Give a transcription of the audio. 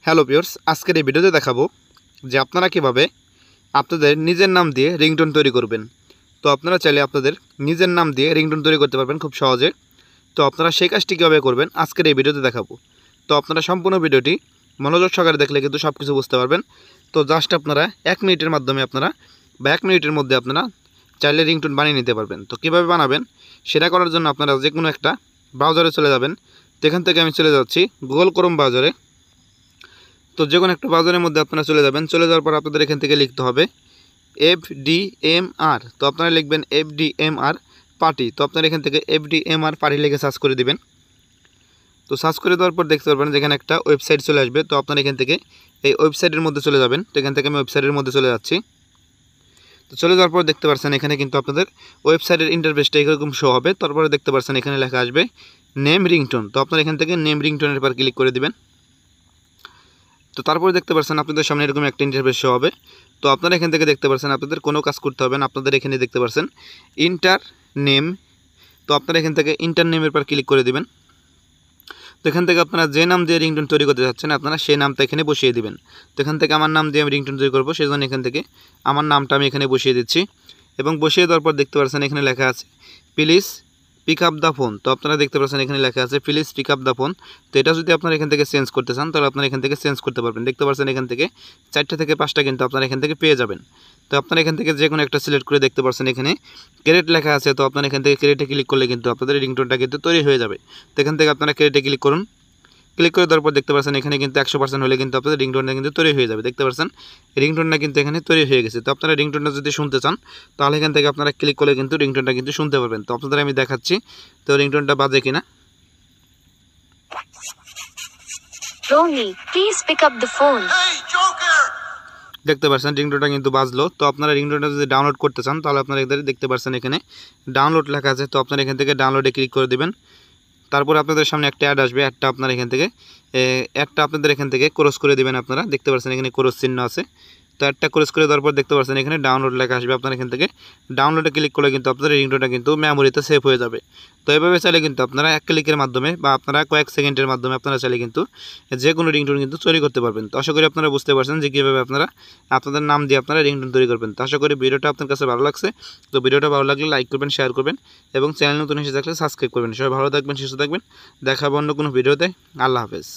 Hello viewers, আজকের এই ভিডিওতে দেখাবো যে আপনারা কিভাবে আপনাদের নিজের নাম দিয়ে রিংটোন তৈরি করবেন। তো আপনারা চাইলে আপনাদের নিজের নাম দিয়ে রিংটোন তৈরি করতে পারবেন খুব সহজে। তো আপনারা সেই কাজটি কীভাবে করবেন আজকের এই ভিডিওতে দেখাবো। তো আপনারা সম্পূর্ণ ভিডিওটি মনোযোগ সহকারে দেখলে কিন্তু সব কিছু বুঝতে পারবেন। তো জাস্ট আপনারা 1 মিনিটের মাধ্যমে বা 1 মিনিটের মধ্যে আপনারা চাইলে রিংটোন বানিয়ে নিতে পারবেন। তো কীভাবে বানাবেন সেটা করার জন্য আপনারা যে কোনো একটা ব্রাউজারে চলে যাবেন। তো এখান থেকে আমি চলে যাচ্ছি গুগল ক্রোম ব্রাউজারে। তো যে কোনো একটা ব্রাউজারের মধ্যে আপনারা চলে যাবেন। চলে যাওয়ার পর আপনাদের এখান থেকে লিখতে হবে fdmr। তো আপনারা লিখবেন fdmr পার্টি। তো আপনারা এখান থেকে fdmr পার্টি লিখে সার্চ করে দিবেন। তো সার্চ করে দেওয়ার পর দেখতে পারবেন যেখানে একটা ওয়েবসাইট চলে আসবে। তো আপনারা এখান থেকে এই ওয়েবসাইটের মধ্যে চলে যাবেন। তো এখান থেকে আমি ওয়েবসাইটের মধ্যে চলে যাচ্ছি। তো চলে যাওয়ার পর দেখতে পাচ্ছেন এখানে কিন্তু আপনাদের ওয়েবসাইটের ইন্টারফেসটা এরকম শো হবে। তারপরে দেখতে পাচ্ছেন এখানে লেখা আসবে নেম রিংটোন। তো আপনারা এখান থেকে নেম রিংটোনের উপর ক্লিক করে দিবেন। তো তারপরে দেখতে পাচ্ছেন আপনাদের সামনে এরকম একটা ইন্টারফেস শো হবে। তো আপনারা এখান থেকে দেখতে পাচ্ছেন আপনাদের কোনো কাজ করতে হবে না। আপনাদের এখানে দেখতে পাচ্ছেন ইন্টার নেম। তো আপনারা এখান থেকে ইন্টার নেমের উপর ক্লিক করে দিবেন। তো এখান থেকে আপনারা যে নাম দিয়ে রিংটোন তৈরি করতে যাচ্ছেন আপনারা সেই নামটা এখানে বসিয়ে দিবেন। তো এখান থেকে আমার নাম দিয়ে আমি রিংটোন তৈরি করবো, সেই জন্য এখান থেকে আমার নামটা আমি এখানে বসিয়ে দিচ্ছি। এবং বসিয়ে দেওয়ার পর দেখতে পাচ্ছেন এখানে লেখা আছে please pick up the phone. তো আপনারা দেখতে পাচ্ছেন এখানে লেখা আছে please pick up the phone. তো এটা যদি আপনারা এখান থেকে চেঞ্জ করতে চান তাহলে আপনারা এখান থেকে চেঞ্জ করতে পারবেন। দেখতে পাচ্ছেন এখান থেকে 4টা থেকে 5টা কিন্তু আপনারা এখান থেকে পেয়ে যাবেন। তো আপনারা এখান থেকে যে কোনো একটা সিলেক্ট করে দেখতে পাচ্ছেন এখানে ক্রিয়েট লেখা আছে। তো আপনারা এখান থেকে ক্রিয়েটে ক্লিক করলে কিন্তু আপনাদের রিংটোনটা কিন্তু তৈরি হয়ে যাবে। তো এখান থেকে আপনারা ক্রিয়েটে ক্লিক করুন। ক্লিক করে দেওয়ার পর দেখতে পাচ্ছেন এখানে কিন্তু 100% হলে কিন্তু আপনাদের রিংটোনটা কিন্তু তৈরি হয়ে যাবে। দেখতে পাচ্ছেন রিংটোনটা কিন্তু এখানে তৈরি হয়ে গেছে। তো আপনারা রিংটোনটা যদি শুনতে চান তাহলে এখান থেকে আপনারা ক্লিক করলে কিন্তু রিংটোনটা কিন্তু শুনতে পারবেন। তো আপনাদের আমি দেখাচ্ছি তো রিংটোনটা বাজে কিনা। Roni, please pick up the phone. দেখতে পাচ্ছেন রিংটোনটা কিন্তু বাজলো। তো আপনারা রিংটোনটা যদি ডাউনলোড করতে চান তাহলে আপনারা দেখতে পাচ্ছেন এখানে ডাউনলোড লেখা আছে। তো আপনারা এখান থেকে ডাউনলোডে ক্লিক করে দিবেন। তারপর আপনাদের সামনে একটা অ্যাড আসবে। অ্যাডটা আপনারা এখান থেকে ক্রস করে দিবেন। আপনারা দেখতে পাচ্ছেন এখানে ক্রস চিহ্ন আছে। তো অ্যাডটা ক্রস করে দেওয়ার পর দেখতে পাচ্ছেন এখানে ডাউনলোড লেখা আসবে। আপনারা এখান থেকে ডাউনলোডে ক্লিক করলে কিন্তু আপনাদের রিংটোনটা কিন্তু মেমোরিতে সেভ হয়ে যাবে। তো এভাবে চাইলে কিন্তু আপনারা 1 ক্লিকের মাধ্যমে বা আপনারা কয়েক সেকেন্ডের মাধ্যমে আপনারা চাইলে কিন্তু যে কোনো রিংটোন কিন্তু তৈরি করতে পারবেন। তো আশা করি আপনারা বুঝতে পারছেন যে কীভাবে আপনারা আপনাদের নাম দিয়ে আপনারা রিংটোন তৈরি করবেন। তো আশা করি ভিডিওটা আপনার কাছে ভালো লাগছে। তো ভিডিওটা ভালো লাগলে লাইক করবেন, শেয়ার করবেন এবং চ্যানেল নতুন এসে থাকলে সাবস্ক্রাইব করবেন। সবাই ভালো থাকবেন, সুস্থ থাকবেন। দেখা হবে অন্য কোনো ভিডিওতে। আল্লাহ হাফেজ।